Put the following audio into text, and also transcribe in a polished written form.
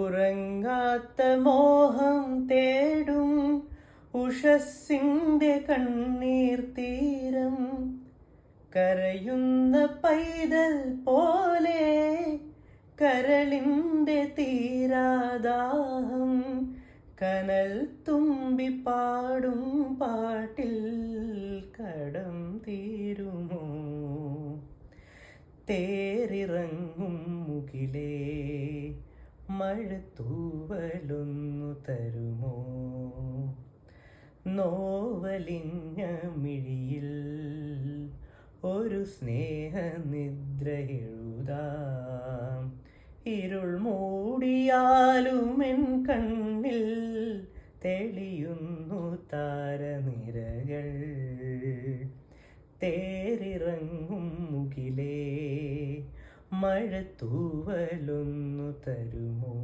ഉറങ്ങാത്ത മോഹം തേടും ഉഷസ്സിൻ്റെ കണ്ണീർ തീരം, കരയുന്ന പൈതൽ പോലെ കരളിൻ്റെ തീരാദാഹം, കനൽ തുമ്പി പാടും പാട്ടിൽ കടം തീരുമോ? തേരിറങ്ങും മുകിലേ മഴത്തൂവലൊന്നു തരുമോ? നോവലിഞ്ഞ മിഴിയിൽ ഒരു സ്നേഹനിദ്ര എഴുതാം. ഇരുൾ മൂടിയാലുമെൻ കണ്ണിൽ തെളിയുന്നു താരനിരകൾ. തേരിറങ്ങും മുകിലേ മഴത്തൂവലൊന്നു തരുമോ?